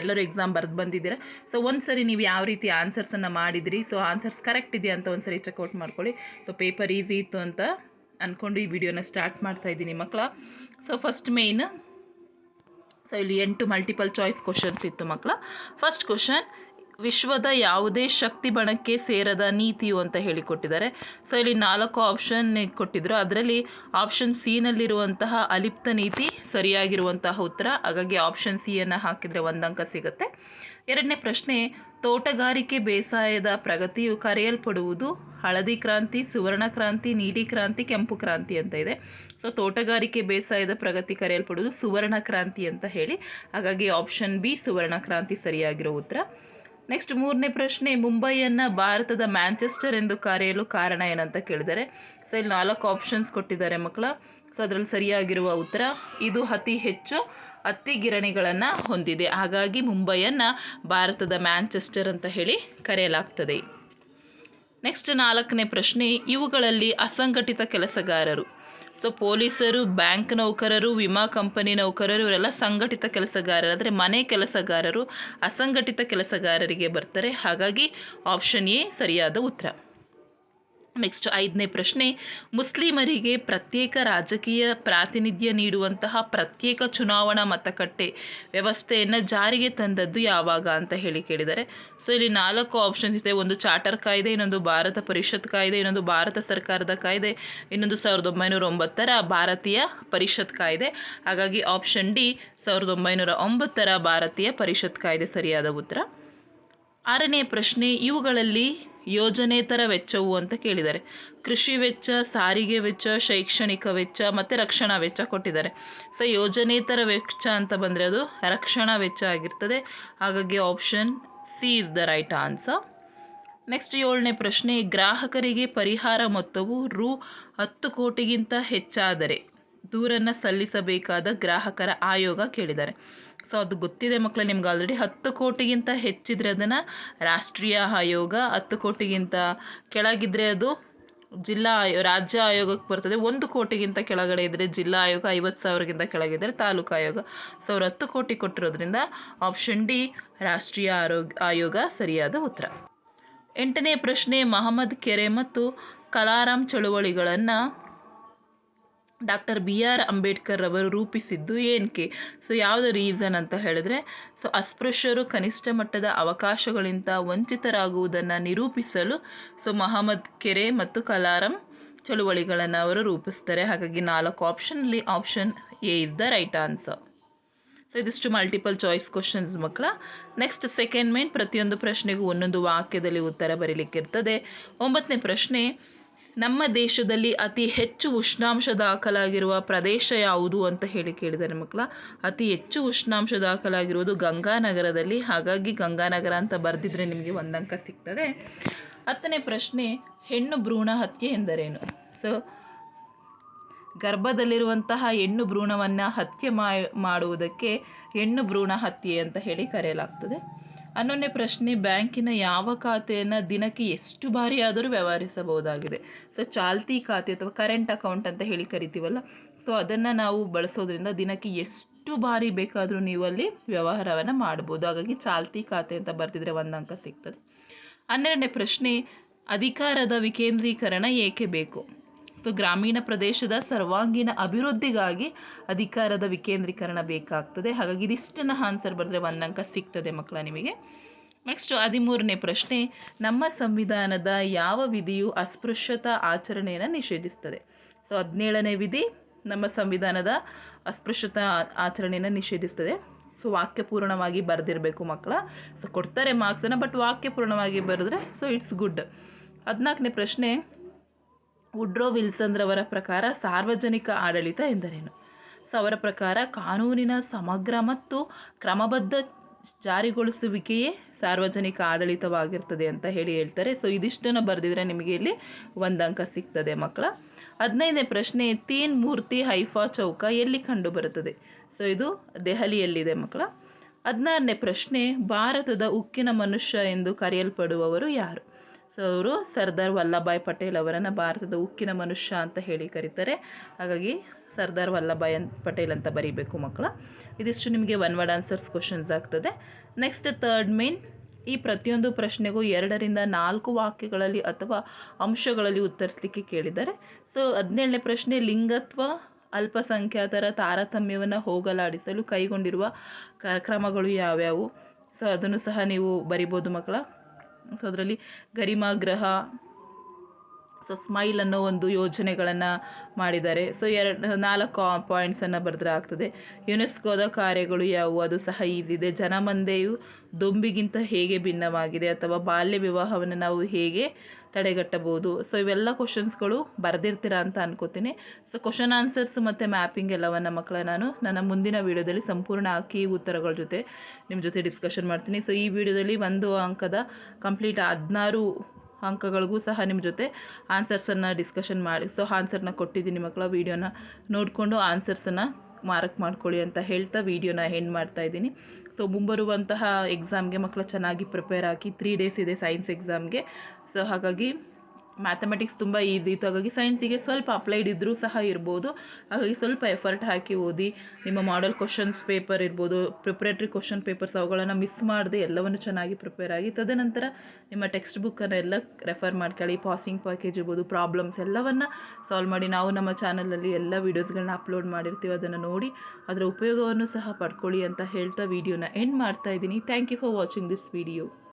ಎಲ್ಲರೂ ಎಕ್ಸಾಮ್ ಬರೆದು ಬಂದಿದ್ದೀರಾ. ಸೊ ಒಂದ್ಸರಿ ನೀವು ಯಾವ ರೀತಿ ಆನ್ಸರ್ಸನ್ನು ಮಾಡಿದ್ರಿ, ಸೊ ಆನ್ಸರ್ಸ್ ಕರೆಕ್ಟ್ ಇದೆಯಾ ಅಂತ ಒಂದ್ಸರಿ ಚೆಕ್ಔಟ್ ಮಾಡ್ಕೊಳ್ಳಿ. ಸೊ ಪೇಪರ್ ಈಸಿ ಇತ್ತು ಅಂತ ಅಂದ್ಕೊಂಡು ಈ ವಿಡಿಯೋನ ಸ್ಟಾರ್ಟ್ ಮಾಡ್ತಾ ಇದ್ದೀನಿ ಮಕ್ಕಳ. ಸೊ ಫಸ್ಟ್ ಮೇನ್, ಸೊ ಇಲ್ಲಿ 8 ಮಲ್ಟಿಪಲ್ ಚಾಯ್ಸ್ ಕ್ವಶನ್ಸ್ ಇತ್ತು ಮಕ್ಕಳ. ಫಸ್ಟ್ ಕ್ವಶನ್, ವಿಶ್ವದ ಯಾವುದೇ ಶಕ್ತಿ ಬಣಕ್ಕೆ ಸೇರದ ನೀತಿಯು ಅಂತ ಹೇಳಿಕೊಟ್ಟಿದ್ದಾರೆ. ಸೊ ಇಲ್ಲಿ 4 ಆಪ್ಷನ್ ಕೊಟ್ಟಿದ್ರು. ಅದರಲ್ಲಿ ಆಪ್ಷನ್ ಸಿ ನಲ್ಲಿರುವಂತಹ ಅಲಿಪ್ತ ನೀತಿ ಸರಿಯಾಗಿರುವಂತಹ ಉತ್ತರ. ಹಾಗಾಗಿ ಆಪ್ಷನ್ ಸಿ ಅನ್ನು ಹಾಕಿದರೆ 1 ಅಂಕ ಸಿಗುತ್ತೆ. ಎರಡನೇ ಪ್ರಶ್ನೆ, ತೋಟಗಾರಿಕೆ ಬೇಸಾಯದ ಪ್ರಗತಿಯು ಕರೆಯಲ್ಪಡುವುದು ಹಳದಿ ಕ್ರಾಂತಿ, ಸುವರ್ಣ ಕ್ರಾಂತಿ, ನೀಲಿ ಕ್ರಾಂತಿ, ಕೆಂಪು ಕ್ರಾಂತಿ ಅಂತ ಇದೆ. ಸೊ ತೋಟಗಾರಿಕೆ ಬೇಸಾಯದ ಪ್ರಗತಿ ಕರೆಯಲ್ಪಡುವುದು ಸುವರ್ಣ ಕ್ರಾಂತಿ ಅಂತ ಹೇಳಿ. ಹಾಗಾಗಿ ಆಪ್ಷನ್ ಬಿ ಸುವರ್ಣ ಕ್ರಾಂತಿ ಸರಿಯಾಗಿರೋ ಉತ್ತರ. ನೆಕ್ಸ್ಟ್ 3ನೇ ಪ್ರಶ್ನೆ, ಮುಂಬೈಯನ್ನು ಭಾರತದ ಮ್ಯಾಂಚೆಸ್ಟರ್ ಎಂದು ಕರೆಯಲು ಕಾರಣ ಏನಂತ ಕೇಳಿದ್ದಾರೆ. ಸೊ ಇಲ್ಲಿ 4 ಆಪ್ಷನ್ಸ್ ಕೊಟ್ಟಿದ್ದಾರೆ ಮಕ್ಕಳ. ಸೊ ಅದರಲ್ಲಿ ಸರಿಯಾಗಿರುವ ಉತ್ತರ, ಇದು ಅತಿ ಹೆಚ್ಚು ಹತ್ತಿ ಗಿರಣಿಗಳನ್ನು ಹೊಂದಿದೆ, ಹಾಗಾಗಿ ಮುಂಬೈಯನ್ನು ಭಾರತದ ಮ್ಯಾಂಚೆಸ್ಟರ್ ಅಂತ ಹೇಳಿ ಕರೆಯಲಾಗ್ತದೆ. ನೆಕ್ಸ್ಟ್ 4ನೇ ಪ್ರಶ್ನೆ, ಇವುಗಳಲ್ಲಿ ಅಸಂಘಟಿತ ಕೆಲಸಗಾರರು. ಸೊ ಪೊಲೀಸರು, ಬ್ಯಾಂಕ್ ನೌಕರರು, ವಿಮಾ ಕಂಪನಿ ನೌಕರರು ಇವರೆಲ್ಲ ಸಂಘಟಿತ ಕೆಲಸಗಾರರು, ಅಂದರೆ ಮನೆ ಕೆಲಸಗಾರರು ಅಸಂಘಟಿತ ಕೆಲಸಗಾರರಿಗೆ ಬರ್ತಾರೆ. ಹಾಗಾಗಿ ಆಪ್ಷನ್ ಎ ಸರಿಯಾದ ಉತ್ತರ. ನೆಕ್ಸ್ಟ್ 5ನೇ ಪ್ರಶ್ನೆ, ಮುಸ್ಲಿಮರಿಗೆ ಪ್ರತ್ಯೇಕ ರಾಜಕೀಯ ಪ್ರಾತಿನಿಧ್ಯ ನೀಡುವಂತಹ ಪ್ರತ್ಯೇಕ ಚುನಾವಣಾ ಮತಗಟ್ಟೆ ವ್ಯವಸ್ಥೆಯನ್ನು ಜಾರಿಗೆ ತಂದದ್ದು ಯಾವಾಗ ಅಂತ ಹೇಳಿ ಕೇಳಿದ್ದಾರೆ. ಸೊ ಇಲ್ಲಿ 4 ಆಪ್ಷನ್ಸ್ ಇದೆ. ಒಂದು ಚಾರ್ಟರ್ ಕಾಯ್ದೆ, ಇನ್ನೊಂದು ಭಾರತ ಪರಿಷತ್ ಕಾಯ್ದೆ, ಇನ್ನೊಂದು ಭಾರತ ಸರ್ಕಾರದ ಕಾಯ್ದೆ, ಇನ್ನೊಂದು 1909ರ ಭಾರತೀಯ ಪರಿಷತ್ ಕಾಯ್ದೆ. ಹಾಗಾಗಿ ಆಪ್ಷನ್ ಡಿ 1909ರ ಭಾರತೀಯ ಪರಿಷತ್ ಕಾಯ್ದೆ ಸರಿಯಾದ ಉತ್ತರ. 6ನೇ ಪ್ರಶ್ನೆ, ಇವುಗಳಲ್ಲಿ ಯೋಜನೇತರ ವೆಚ್ಚವು ಅಂತ ಕೇಳಿದ್ದಾರೆ. ಕೃಷಿ ವೆಚ್ಚ, ಸಾರಿಗೆ ವೆಚ್ಚ, ಶೈಕ್ಷಣಿಕ ವೆಚ್ಚ ಮತ್ತು ರಕ್ಷಣಾ ವೆಚ್ಚ ಕೊಟ್ಟಿದ್ದಾರೆ. ಸೊ ಯೋಜನೇತರ ವೆಚ್ಚ ಅಂತ ಬಂದರೆ ಅದು ರಕ್ಷಣಾ ವೆಚ್ಚ ಆಗಿರ್ತದೆ. ಹಾಗಾಗಿ option C is the right answer. Next 7ನೇ ಪ್ರಶ್ನೆ, ಗ್ರಾಹಕರಿಗೆ ಪರಿಹಾರ ಮೊತ್ತವು ರು 10 ಕೋಟಿಗಿಂತ ಹೆಚ್ಚಾದರೆ ದೂರನ್ನು ಸಲ್ಲಿಸಬೇಕಾದ ಗ್ರಾಹಕರ ಆಯೋಗ ಕೇಳಿದ್ದಾರೆ. ಸೊ ಅದು ಗೊತ್ತಿದೆ ಮಕ್ಕಳೇ ನಿಮ್ಗೆ ಆಲ್ರೆಡಿ. 10 ಕೋಟಿಗಿಂತ ಹೆಚ್ಚಿದ್ರೆ ಅದನ್ನು ರಾಷ್ಟ್ರೀಯ ಆಯೋಗ, 10 ಕೋಟಿಗಿಂತ ಕೆಳಗಿದ್ರೆ ಅದು ರಾಜ್ಯ ಆಯೋಗಕ್ಕೆ ಬರ್ತದೆ. 1 ಕೋಟಿಗಿಂತ ಕೆಳಗಡೆ ಇದ್ದರೆ ಜಿಲ್ಲಾ ಆಯೋಗ, 50,000ಗಿಂತ ಕೆಳಗಿದ್ರೆ ತಾಲೂಕು ಆಯೋಗ. ಸೊ ಅವ್ರು 10 ಕೋಟಿ ಕೊಟ್ಟಿರೋದ್ರಿಂದ ಆಪ್ಷನ್ ಡಿ ರಾಷ್ಟ್ರೀಯ ಆಯೋಗ ಸರಿಯಾದ ಉತ್ತರ. 8ನೇ ಪ್ರಶ್ನೆ, ಮಹಮ್ಮದ್ ಕೆರೆ ಮತ್ತು ಕಲಾರಾಮ್ ಚಳುವಳಿಗಳನ್ನು ಡಾಕ್ಟರ್ BR ಅಂಬೇಡ್ಕರ್ ಅವರು ರೂಪಿಸಿದ್ದು ಏನಕ್ಕೆ? ಸೊ ಯಾವುದು ರೀಸನ್ ಅಂತ ಹೇಳಿದ್ರೆ, ಸೊ ಅಸ್ಪೃಶ್ಯರು ಕನಿಷ್ಠ ಮಟ್ಟದ ಅವಕಾಶಗಳಿಂದ ವಂಚಿತರಾಗುವುದನ್ನು ನಿರೂಪಿಸಲು ಸೊ ಮಹಮ್ಮದ್ ಕೆರೆ ಮತ್ತು ಕಲಾರಾಮ್ ಚಳುವಳಿಗಳನ್ನು ಅವರು ರೂಪಿಸ್ತಾರೆ. ಹಾಗಾಗಿ 4 ಆಪ್ಷನ್ಲಿ option A is the right answer. So ಇದಿಷ್ಟು ಮಲ್ಟಿಪಲ್ ಚಾಯ್ಸ್ ಕ್ವಶನ್ಸ್ ಮಕ್ಕಳ. ನೆಕ್ಸ್ಟ್ ಸೆಕೆಂಡ್ ಮೇನ್, ಪ್ರತಿಯೊಂದು ಪ್ರಶ್ನೆಗೂ ಒಂದೊಂದು ವಾಕ್ಯದಲ್ಲಿ ಉತ್ತರ ಬರೀಲಿಕ್ಕಿರ್ತದೆ. 9ನೇ ಪ್ರಶ್ನೆ, ನಮ್ಮ ದೇಶದಲ್ಲಿ ಅತಿ ಹೆಚ್ಚು ಉಷ್ಣಾಂಶ ದಾಖಲಾಗಿರುವ ಪ್ರದೇಶ ಯಾವುದು ಅಂತ ಹೇಳಿ ಕೇಳಿದ್ದಾರೆ ಮಕ್ಕಳ. ಅತಿ ಹೆಚ್ಚು ಉಷ್ಣಾಂಶ ದಾಖಲಾಗಿರುವುದು ಗಂಗಾನಗರದಲ್ಲಿ. ಹಾಗಾಗಿ ಗಂಗಾನಗರ ಅಂತ ಬರೆದಿದ್ರೆ ನಿಮಗೆ 1 ಅಂಕ ಸಿಗ್ತದೆ. 10ನೇ ಪ್ರಶ್ನೆ, ಹೆಣ್ಣು ಭ್ರೂಣ ಹತ್ಯೆ ಎಂದರೇನು? ಸೊ ಗರ್ಭದಲ್ಲಿರುವಂತಹ ಹೆಣ್ಣು ಭ್ರೂಣವನ್ನು ಹತ್ಯೆ ಮಾಡುವುದಕ್ಕೆ ಹೆಣ್ಣು ಭ್ರೂಣ ಹತ್ಯೆ ಅಂತ ಹೇಳಿ ಕರೆಯಲಾಗ್ತದೆ. 11ನೇ ಪ್ರಶ್ನೆ, ಬ್ಯಾಂಕಿನ ಯಾವ ಖಾತೆಯನ್ನು ದಿನಕ್ಕೆ ಎಷ್ಟು ಬಾರಿ ಆದರೂ ವ್ಯವಹರಿಸಬಹುದಾಗಿದೆ? ಸೊ ಚಾಲ್ತಿ ಖಾತೆ ಅಥವಾ ಕರೆಂಟ್ ಅಕೌಂಟ್ ಅಂತ ಹೇಳಿ ಕರಿತೀವಲ್ಲ, ಸೊ ಅದನ್ನು ನಾವು ಬಳಸೋದ್ರಿಂದ ದಿನಕ್ಕೆ ಎಷ್ಟು ಬಾರಿ ಬೇಕಾದರೂ ನೀವು ಅಲ್ಲಿ ವ್ಯವಹಾರವನ್ನು ಮಾಡ್ಬೋದು. ಹಾಗಾಗಿ ಚಾಲ್ತಿ ಖಾತೆ ಅಂತ ಬರ್ತಿದ್ರೆ 1 ಅಂಕ ಸಿಗ್ತದೆ. 12ನೇ ಪ್ರಶ್ನೆ, ಅಧಿಕಾರದ ವಿಕೇಂದ್ರೀಕರಣ ಏಕೆ ಬೇಕು? ಸೊ ಗ್ರಾಮೀಣ ಪ್ರದೇಶದ ಸರ್ವಾಂಗೀಣ ಅಭಿವೃದ್ಧಿಗಾಗಿ ಅಧಿಕಾರದ ವಿಕೇಂದ್ರೀಕರಣ ಬೇಕಾಗ್ತದೆ. ಹಾಗಾಗಿ ಇದಿಷ್ಟನ್ನು ಆನ್ಸರ್ ಬರೆದ್ರೆ 1 ಅಂಕ ಸಿಗ್ತದೆ ಮಕ್ಕಳ ನಿಮಗೆ. ನೆಕ್ಸ್ಟ್ 13ನೇ ಪ್ರಶ್ನೆ, ನಮ್ಮ ಸಂವಿಧಾನದ ಯಾವ ವಿಧಿಯು ಅಸ್ಪೃಶ್ಯತಾ ಆಚರಣೆಯನ್ನು ನಿಷೇಧಿಸ್ತದೆ? ಸೊ 17ನೇ ವಿಧಿ ನಮ್ಮ ಸಂವಿಧಾನದ ಅಸ್ಪೃಶ್ಯತಾ ಆಚರಣೆಯನ್ನು ನಿಷೇಧಿಸ್ತದೆ. ಸೊ ವಾಕ್ಯಪೂರ್ಣವಾಗಿ ಬರೆದಿರಬೇಕು ಮಕ್ಕಳ. ಸೊ ಕೊಡ್ತಾರೆ ಮಾರ್ಕ್ಸನ್ನು, ಬಟ್ ವಾಕ್ಯಪೂರ್ಣವಾಗಿ ಬರೆದ್ರೆ ಸೊ ಇಟ್ಸ್ ಗುಡ್. 14ನೇ ಪ್ರಶ್ನೆ, ವುಡ್ರೋ ವಿಲ್ಸನ್ ರವರ ಪ್ರಕಾರ ಸಾರ್ವಜನಿಕ ಆಡಳಿತ ಎಂದರೇನು? ಸೊ ಅವರ ಪ್ರಕಾರ ಕಾನೂನಿನ ಸಮಗ್ರ ಮತ್ತು ಕ್ರಮಬದ್ಧ ಜಾರಿಗೊಳಿಸುವಿಕೆಯೇ ಸಾರ್ವಜನಿಕ ಆಡಳಿತವಾಗಿರ್ತದೆ ಅಂತ ಹೇಳ್ತಾರೆ. ಸೊ ಇದಿಷ್ಟನ್ನು ಬರೆದಿದ್ರೆ ನಿಮಗೆ ಇಲ್ಲಿ 1 ಅಂಕ ಸಿಗ್ತದೆ ಮಕ್ಕಳ. 15ನೇ ಪ್ರಶ್ನೆ, ತೀನ್ ಮೂರ್ತಿ ಹೈಫಾ ಚೌಕ ಎಲ್ಲಿ ಕಂಡು ಬರುತ್ತದೆ? ಸೊ ಇದು ದೆಹಲಿಯಲ್ಲಿದೆ ಮಕ್ಕಳ. 16ನೇ ಪ್ರಶ್ನೆ, ಭಾರತದ ಉಕ್ಕಿನ ಮನುಷ್ಯ ಎಂದು ಕರೆಯಲ್ಪಡುವವರು ಯಾರು? ಸೊ ಅವರು ಸರ್ದಾರ್ ವಲ್ಲಭಾಯ್ ಪಟೇಲ್ ಅವರನ್ನು ಭಾರತದ ಉಕ್ಕಿನ ಮನುಷ್ಯ ಅಂತ ಹೇಳಿ ಕರೀತಾರೆ. ಹಾಗಾಗಿ ಸರ್ದಾರ್ ವಲ್ಲಭಾಯ್ ಪಟೇಲ್ ಅಂತ ಬರೀಬೇಕು ಮಕ್ಕಳ. ಇದಿಷ್ಟು ನಿಮಗೆ 1 ವರ್ಡ್ ಆನ್ಸರ್ಸ್ ಕ್ವಶನ್ಸ್ ಆಗ್ತದೆ. ನೆಕ್ಸ್ಟ್ ಥರ್ಡ್ ಮೇನ್, ಈ ಪ್ರತಿಯೊಂದು ಪ್ರಶ್ನೆಗೂ 2ರಿಂದ 4 ವಾಕ್ಯಗಳಲ್ಲಿ ಅಥವಾ ಅಂಶಗಳಲ್ಲಿ ಉತ್ತರಿಸಲಿಕ್ಕೆ ಕೇಳಿದ್ದಾರೆ. ಸೊ 17ನೇ ಪ್ರಶ್ನೆ, ಲಿಂಗತ್ವ ಅಲ್ಪಸಂಖ್ಯಾತರ ತಾರತಮ್ಯವನ್ನು ಹೋಗಲಾಡಿಸಲು ಕೈಗೊಂಡಿರುವ ಕ್ರಮಗಳು ಯಾವ್ಯಾವು? ಸೊ ಅದನ್ನು ಸಹ ನೀವು ಬರಿಬೋದು ಮಕ್ಕಳ. ಸೊ ಅದರಲ್ಲಿ ಗರಿಮಾಗೃಹ, ಸೊ ಸ್ಮೈಲ್ ಅನ್ನೋ ಒಂದು ಯೋಜನೆಗಳನ್ನು ಮಾಡಿದ್ದಾರೆ. ಸೊ 4 ಪಾಯಿಂಟ್ಸನ್ನು ಬರೆದ್ರೆ ಆಗ್ತದೆ. ಯುನೆಸ್ಕೋದ ಕಾರ್ಯಗಳು ಯಾವುವು? ಅದು ಸಹ ಈಸಿ ಇದೆ. ಜನಮಂದೆಯು ದೊಂಬಿಗಿಂತ ಹೇಗೆ ಭಿನ್ನವಾಗಿದೆ, ಅಥವಾ ಬಾಲ್ಯ ವಿವಾಹವನ್ನು ನಾವು ಹೇಗೆ ತಡೆಗಟ್ಟಬಹುದು? ಸೊ ಇವೆಲ್ಲ ಕ್ವಶನ್ಸ್ಗಳು ಬರೆದಿರ್ತೀರಾ ಅಂತ ಅನ್ಕೋತೀನಿ. ಸೊ ಕ್ವಶನ್ ಆನ್ಸರ್ಸ್ ಮತ್ತು ಮ್ಯಾಪಿಂಗ್ ಎಲ್ಲವನ್ನ ಮಕ್ಕಳ ನಾನು ನನ್ನ ಮುಂದಿನ ವಿಡಿಯೋದಲ್ಲಿ ಸಂಪೂರ್ಣ ಕೀ ಉತ್ತರಗಳ ಜೊತೆ ನಿಮ್ಮ ಜೊತೆ ಡಿಸ್ಕಷನ್ ಮಾಡ್ತೀನಿ. ಸೊ ಈ ವಿಡಿಯೋದಲ್ಲಿ 1 ಅಂಕದ ಕಂಪ್ಲೀಟ್ 16 ಅಂಕಗಳಿಗೂ ಸಹ ನಿಮ್ಮ ಜೊತೆ ಆನ್ಸರ್ಸನ್ನು ಡಿಸ್ಕಷನ್ ಮಾಡಿ, ಸೊ ಆನ್ಸರ್ನ ಕೊಟ್ಟಿದ್ದೀನಿ ಮಕ್ಕಳ. ವಿಡಿಯೋನ ನೋಡಿಕೊಂಡು ಆನ್ಸರ್ಸನ್ನು ಮಾರ್ಕ್ ಮಾಡ್ಕೊಳ್ಳಿ ಅಂತ ಹೇಳ್ತಾ ವಿಡಿಯೋನ ಎಂಡ್ ಮಾಡ್ತಾ ಇದ್ದೀನಿ. ಸೊ ಮುಂಬರುವಂತಹ ಎಕ್ಸಾಮ್ಗೆ ಮಕ್ಕಳು ಚೆನ್ನಾಗಿ ಪ್ರಿಪೇರ್ ಆಗಿ. 3 ಡೇಸ್ ಇದೆ ಸೈನ್ಸ್ ಎಕ್ಸಾಮ್ಗೆ. ಸೊ ಹಾಗಾಗಿ ಮ್ಯಾಥಮೆಟಿಕ್ಸ್ ತುಂಬ ಈಸಿ ಇತ್ತು, ಹಾಗಾಗಿ ಸೈನ್ಸಿಗೆ ಸ್ವಲ್ಪ ಅಪ್ಲೈಡ್ ಇದ್ದರೂ ಸಹ ಇರ್ಬೋದು. ಹಾಗಾಗಿ ಸ್ವಲ್ಪ ಎಫರ್ಟ್ ಹಾಕಿ ಓದಿ. ನಿಮ್ಮ ಮಾಡೆಲ್ ಕ್ವಶನ್ಸ್ ಪೇಪರ್ ಇರ್ಬೋದು, ಪ್ರಿಪ್ರೇಟ್ರಿ ಕ್ವಶನ್ ಪೇಪರ್ಸ್, ಅವುಗಳನ್ನು ಮಿಸ್ ಮಾಡದೆ ಎಲ್ಲವನ್ನು ಚೆನ್ನಾಗಿ ಪ್ರಿಪೇರ್ ಆಗಿ. ತದನಂತರ ನಿಮ್ಮ ಟೆಕ್ಸ್ಟ್ ಬುಕ್ಕನ್ನು ಎಲ್ಲ ರೆಫರ್ ಮಾಡ್ಕೊಳ್ಳಿ. ಪಾಸಿಂಗ್ ಪ್ಯಾಕೇಜ್ ಇರ್ಬೋದು, ಪ್ರಾಬ್ಲಮ್ಸ್ ಎಲ್ಲವನ್ನು ಸಾಲ್ವ್ ಮಾಡಿ. ನಾವು ನಮ್ಮ ಚಾನಲಲ್ಲಿ ಎಲ್ಲ ವೀಡಿಯೋಸ್ಗಳನ್ನ ಅಪ್ಲೋಡ್ ಮಾಡಿರ್ತೀವಿ, ಅದನ್ನು ನೋಡಿ ಅದರ ಉಪಯೋಗವನ್ನು ಸಹ ಪಡ್ಕೊಳ್ಳಿ ಅಂತ ಹೇಳ್ತಾ ವಿಡಿಯೋನ ಎಂಡ್ ಮಾಡ್ತಾ ಇದ್ದೀನಿ. Thank you for watching this video.